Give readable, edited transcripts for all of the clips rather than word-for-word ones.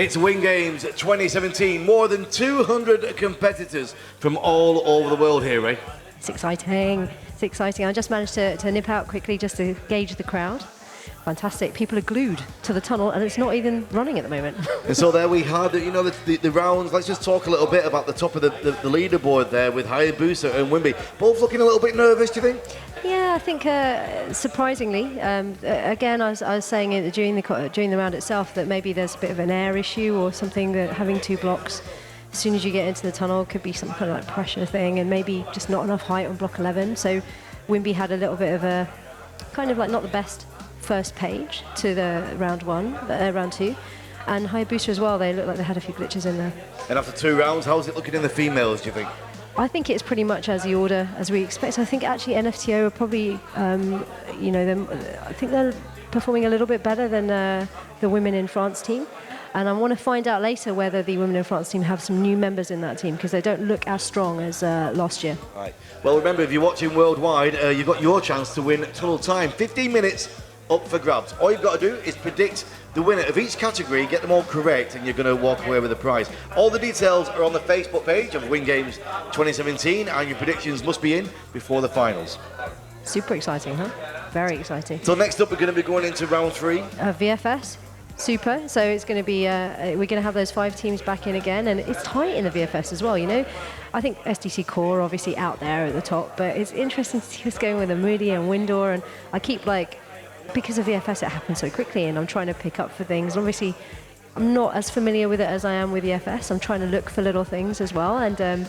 It's Wing Games 2017. More than 200 competitors from all over the world here, Ray. It's exciting. It's exciting. I just managed to nip out quickly just to gauge the crowd. Fantastic. People are glued to the tunnel, and it's not even running at the moment. And so there we had, the rounds. Let's just talk a little bit about the top of the leaderboard there with Hayabusa and Wimby. Both looking a little bit nervous, do you think? Yeah, I think surprisingly, again, I was saying it during the round itself that maybe there's a bit of an air issue or something, that having two blocks as soon as you get into the tunnel could be some kind of like pressure thing, and maybe just not enough height on block 11. So Wimby had a little bit of a kind of like not the best first page to the round two, and Hayabusa as well. They looked like they had a few glitches in there. And after 2 rounds, how's it looking in the females, do you think? I think it's pretty much as the order as we expect. I think actually NFTO are probably, I think they're performing a little bit better than the Women in France team. And I want to find out later whether the Women in France team have some new members in that team, because they don't look as strong as last year. Right. Well, remember, if you're watching worldwide, you've got your chance to win tunnel time. 15 minutes up for grabs. All you've got to do is predict the winner of each category, get them all correct, and you're going to walk away with a prize. All the details are on the Facebook page of Wing Games 2017, and your predictions must be in before the finals. Super exciting, huh? Very exciting. So next up, we're going to be going into round 3. VFS. Super. So it's going to be, we're going to have those 5 teams back in again, and it's tight in the VFS as well, you know. I think SDC Core obviously out there at the top, but it's interesting to see us going with Moody and Windor, and I keep because of VFS it happens so quickly, and I'm trying to pick up for things. Obviously, I'm not as familiar with it as I am with EFS. I'm trying to look for little things as well, and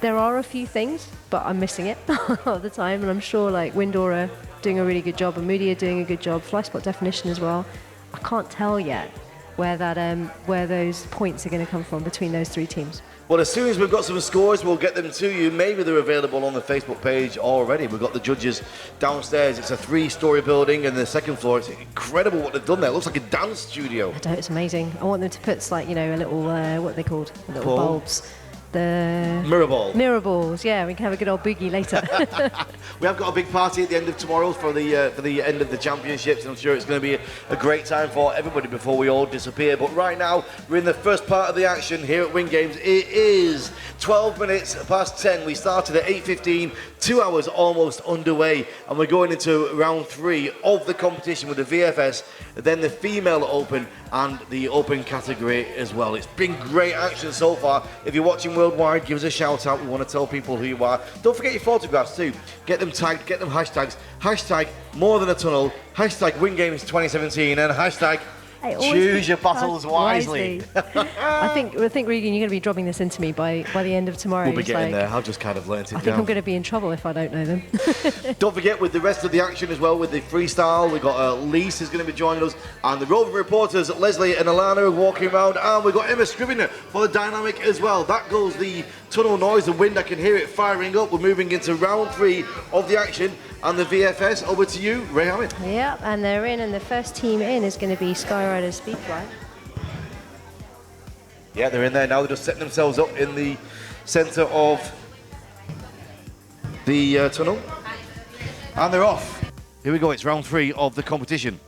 there are a few things, but I'm missing it all the time, and I'm sure Windor are doing a really good job, and Moody are doing a good job, fly spot definition as well. I can't tell yet where those points are going to come from between those 3 teams. Well, as soon as we've got some scores, we'll get them to you. Maybe they're available on the Facebook page already. We've got the judges downstairs. It's a 3-story building, and the second floor, it's incredible what they've done there. It looks like a dance studio. I know, it's amazing. I want them to put a little, what are they called? Little bulbs. The mirror ball. Mirror balls, yeah. We can have a good old boogie later. We have got a big party at the end of tomorrow for the end of the championships, and I'm sure it's going to be a great time for everybody before we all disappear. But right now, we're in the first part of the action here at Wing Games. It is 12 minutes past 10. We started at 8:15, 2 hours almost underway, and we're going into round 3 of the competition with the VFS, then the female open, and the open category as well. It's been great action so far. If you're watching worldwide, give us a shout out. We want to tell people who you are. Don't forget your photographs too. Get them tagged, get them hashtags. Hashtag more than a tunnel, hashtag Wing Games 2017, and hashtag choose your battles wisely. I think Regan, you're going to be dropping this into me by the end of tomorrow. We'll be getting there. I've just kind of learnt it I think I'm going to be in trouble if I don't know them. Don't forget, with the rest of the action as well, with the freestyle, we've got Lise is going to be joining us, and the roving reporters, Leslie and Alana, are walking around, and we've got Emma Scrivener for the dynamic as well. That goes the tunnel noise, the wind, I can hear it firing up. We're moving into round 3 of the action, and the VFS. Over to you, Ray Hammond. Yeah, and they're in, and the first team in is going to be Skyrider Speedfly. Yeah, they're in there now. They're just setting themselves up in the centre of the tunnel, and they're off. Here we go. It's round 3 of the competition.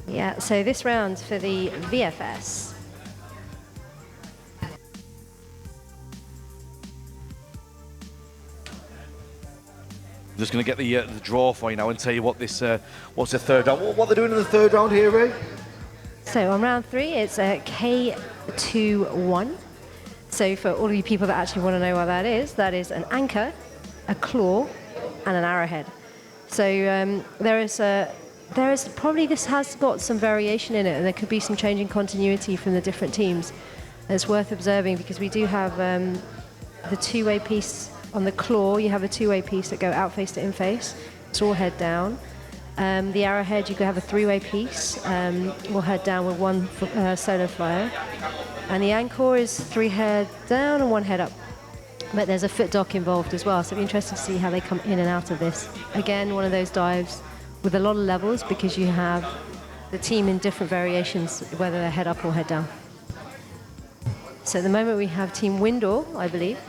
Yeah, so this round for the VFS. I'm just going to get the draw for you now and tell you what what's the third round. What they're doing in the third round here, Ray? So on round 3, it's a K21. So for all of you people that actually want to know what that is an anchor, a claw, and an arrowhead. So there is probably, this has got some variation in it, and there could be some change in continuity from the different teams. And it's worth observing because we do have the 2-way piece on the claw. You have a 2-way piece that go out face to in face. It's all head down. The arrowhead, you could have a 3-way piece. We'll head down with 1 solo flyer. And the anchor is 3 head down and 1 head up. But there's a foot dock involved as well, so it'll be interesting to see how they come in and out of this. Again, one of those dives with a lot of levels because you have the team in different variations, whether they're head up or head down. So at the moment we have Team Windor, I believe.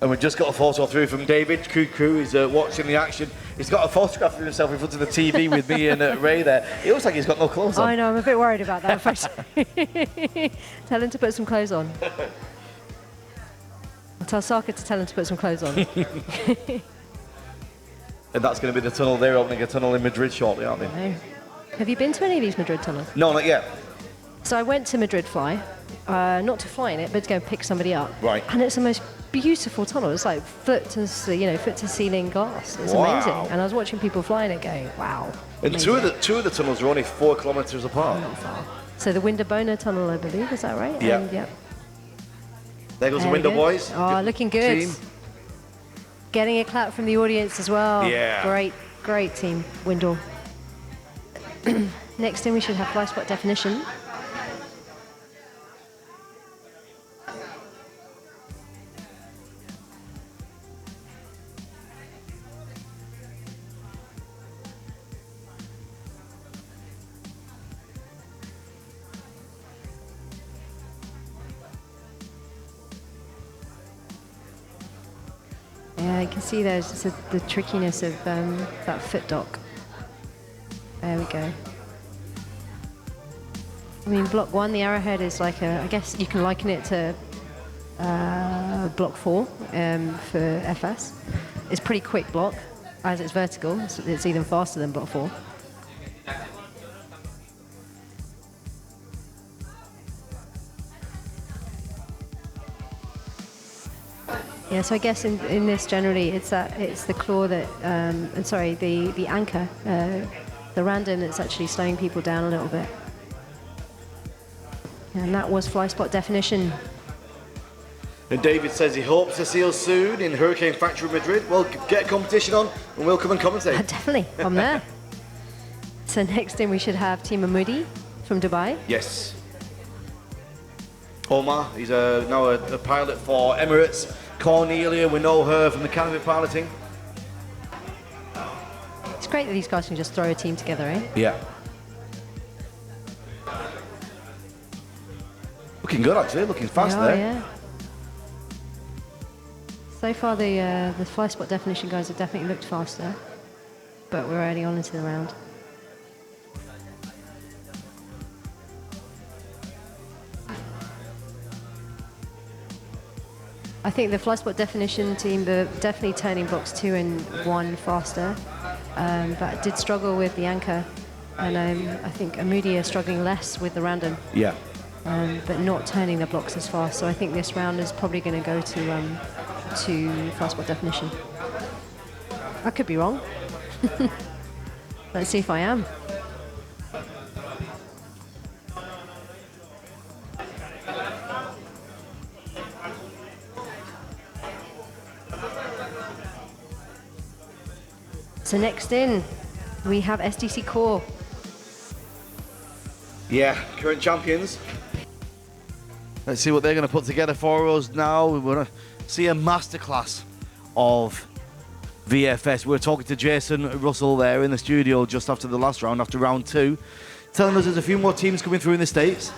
And we've just got a photo through from David. Crew is watching the action. He's got a photograph of himself in front of the TV with me and Ray there. He looks like he's got no clothes on. I know, I'm a bit worried about that photo. Tell him to put some clothes on. I'll tell Saka to tell him to put some clothes on. And that's going to be the tunnel. They're opening a tunnel in Madrid shortly, aren't they? No. Have you been to any of these Madrid tunnels? No, not yet. So I went to Madrid Fly, not to fly in it, but to go pick somebody up. Right. And it's the most beautiful tunnel. It's like foot to ceiling glass. It's Wow. amazing. And I was watching people flying it, going, wow. And amazing. two of the tunnels are only 4 kilometres apart. Not far. So the Winterboner tunnel, I believe, is that right? Yeah. And, yeah. There goes the There we window go. boys. Oh, looking good. Team. Getting a clap from the audience as well. Yeah. Great team, Windle. Next in, we should have fly spot definition. Yeah, you can see there's just the trickiness of that foot dock. There we go. I mean, block 1, the arrowhead is like I guess you can liken it to block 4 for FS. It's pretty quick block, as it's vertical. It's even faster than block 4. Yeah, so I guess in this generally it's the claw that the anchor, the random that's actually slowing people down a little bit. And that was fly spot definition. And David says he hopes to see us soon in Hurricane Factory Madrid. Well, get a competition on and we'll come and commentate. Definitely, I'm there. So next in we should have Team Moody from Dubai. Yes. Omar, he's now a pilot for Emirates. Cornelia, we know her from the canopy piloting. It's great that these guys can just throw a team together, eh? Yeah. Looking good, actually. Looking fast They are, there. yeah. So far, the fly spot definition guys have definitely looked faster, but we're already on into the round. I think the fly spot definition team are definitely turning blocks 2 and 1 faster, but did struggle with the anchor, and I think Amudi are struggling less with the random. Yeah. But not turning the blocks as fast. So I think this round is probably going to go to fly spot definition. I could be wrong. Let's see if I am. So next in, we have SDC Core. Yeah, current champions. Let's see what they're going to put together for us now. We're going to see a masterclass of VFS. We were talking to Jason Russell there in the studio just after the last round, after round 2, telling us there's a few more teams coming through in the States.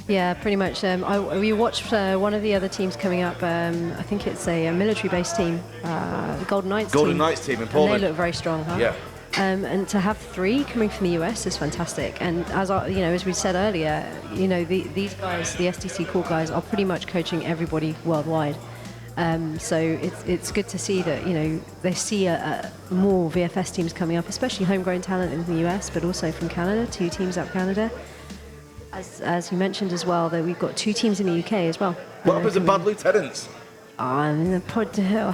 Yeah, pretty much. We watched one of the other teams coming up. I think it's a military-based team, the Golden Knights team. Golden Knights team in Poland. And they look very strong, huh? Yeah. And to have 3 coming from the US is fantastic. And as we said earlier, these guys, the SDC Core guys, are pretty much coaching everybody worldwide. So it's good to see that they see more VFS teams coming up, especially homegrown talent in the US, but also from Canada, 2 teams up Canada. As you mentioned as well, that we've got 2 teams in the UK as well. What happens to Bad Lieutenants? I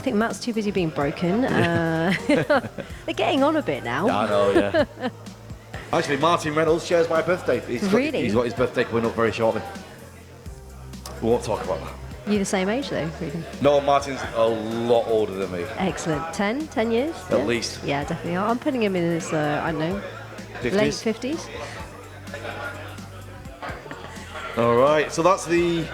think Matt's too busy being broken. They're getting on a bit now. I know, yeah. Actually, Martin Reynolds shares my birthday. He's got his birthday coming up very shortly. We won't talk about that. You're the same age though, Regan? No, Martin's a lot older than me. Excellent. 10 years? At least. Yeah, definitely. I'm putting him in his, I don't know, 50s? late 50s. All right, so that's the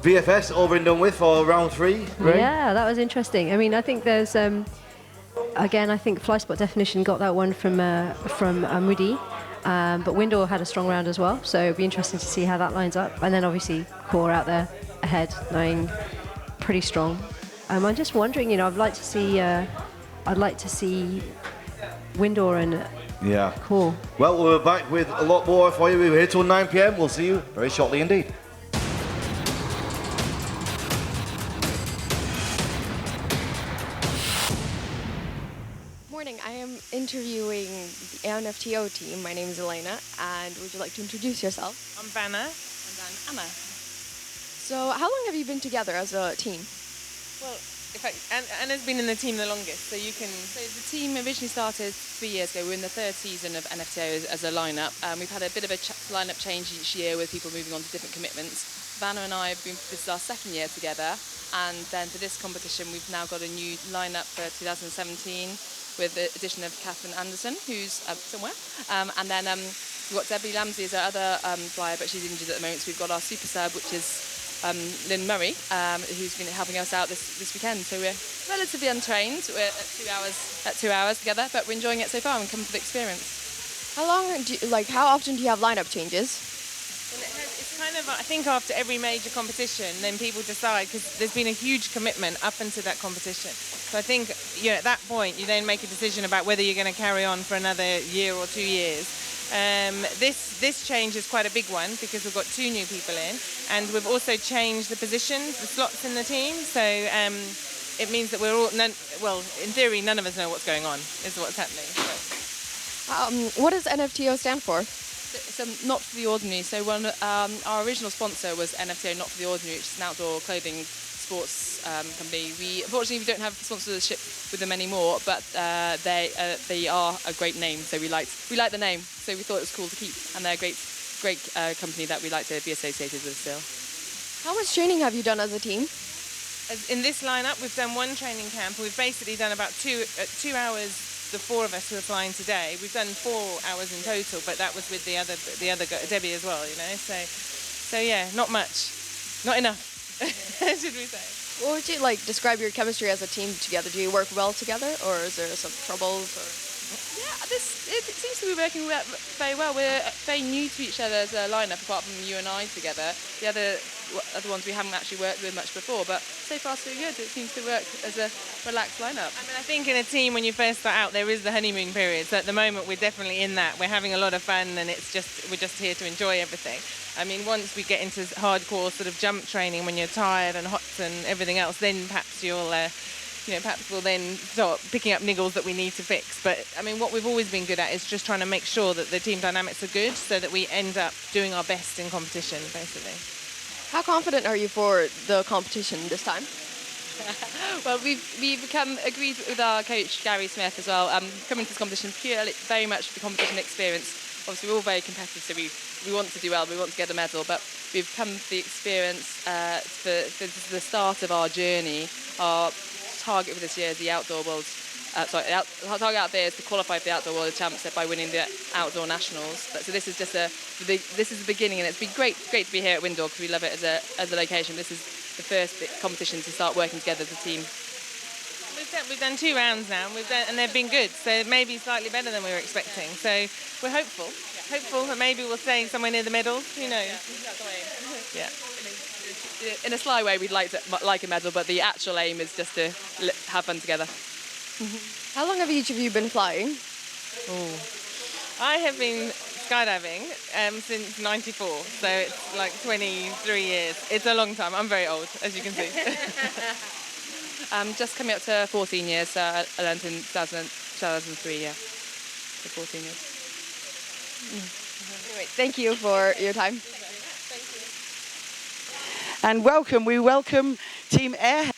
VFS over and done with for round 3, Ray? Yeah, that was interesting. I mean, I think there's, again, I think fly spot definition got that one from Moody, but Windor had a strong round as well, so it'll be interesting to see how that lines up. And then obviously Core out there ahead, knowing pretty strong. I'm just wondering, I'd like to see Windor and Yeah. Cool. Well, we're back with a lot more for you. We're here till 9 p.m. We'll see you very shortly indeed. Morning. I am interviewing the NFTO team. My name is Elena, and would you like to introduce yourself? I'm Vanna. And I'm Anna. So, how long have you been together as a team? Well, in fact, Anna's been in the team the longest, so you can... So the team originally started 3 years ago. We're in the third season of NFTO as a lineup. We've had a bit of a lineup change each year with people moving on to different commitments. Vanna and I have been, this is our second year together, and then for this competition we've now got a new lineup for 2017 with the addition of Catherine Anderson, who's somewhere, and then we've got Debbie Lamsey as our other flyer, but she's injured at the moment. So we've got our super sub, which is Lynn Murray, who's been helping us out this weekend. So we're relatively untrained. We're at 2 hours together, but we're enjoying it so far and come for the experience. How often do you have lineup changes? Well, it's kind of, I think after every major competition, then people decide, because there's been a huge commitment up into that competition. So I think, at that point, you then make a decision about whether you're going to carry on for another year or 2 years. This change is quite a big one because we've got 2 new people in, and we've also changed the positions, the slots in the team. So it means that we're all, in theory, none of us know what's going on, is what's happening. What does NFTO stand for? It's Not For The Ordinary. So our original sponsor was NFTO Not For The Ordinary, which is an outdoor clothing sports company. Unfortunately we don't have sponsorship with them anymore, but they are a great name, so we like the name, so we thought it was cool to keep, and they're a great company that we like to be associated with still. How much training have you done as a team? In this lineup, we've done 1 training camp. We've basically done about 2 hours. The 4 of us who are flying today. We've done 4 hours in total, but that was with the other Debbie as well. So yeah, not much, not enough, should we say? What would you describe your chemistry as a team together? Do you work well together, or is there some troubles? Yeah, it seems to be working very well. We're very new to each other as a lineup, apart from you and I together. The other ones we haven't actually worked with much before, but so far so good. It seems to work as a relaxed lineup. I mean, I think in a team when you first start out, there is the honeymoon period. So at the moment, we're definitely in that. We're having a lot of fun, and we're just here to enjoy everything. I mean, once we get into hardcore sort of jump training, when you're tired and hot and everything else, then perhaps perhaps we'll then start picking up niggles that we need to fix. But I mean, what we've always been good at is just trying to make sure that the team dynamics are good, so that we end up doing our best in competition, basically. How confident are you for the competition this time? Well, we've become agreed with our coach Gary Smith as well. Coming to this competition purely very much for the competition experience. Obviously, we're all very competitive, so we want to do well, we want to get a medal, but we've come for the experience for the start of our journey. Our target for this year is the outdoor world. Our target out there is to qualify for the outdoor world championship by winning the outdoor nationals. So this is just this is the beginning, and it's been great to be here at Windor because we love it as a location. This is the first competition to start working together as a team. We've done 2 rounds now, and they've been good. So maybe slightly better than we were expecting. So we're hopeful that maybe we'll stay somewhere near the medals. Who knows? Yeah. In a sly way, we'd like a medal, but the actual aim is just to have fun together. How long have each of you been flying? I have been skydiving since '94, so it's like 23 years. It's a long time. I'm very old, as you can see. Just coming up to 14 years. So I learned in 2003, yeah. So 14 years. Anyway, thank you for your time. And we welcome Team Airhead.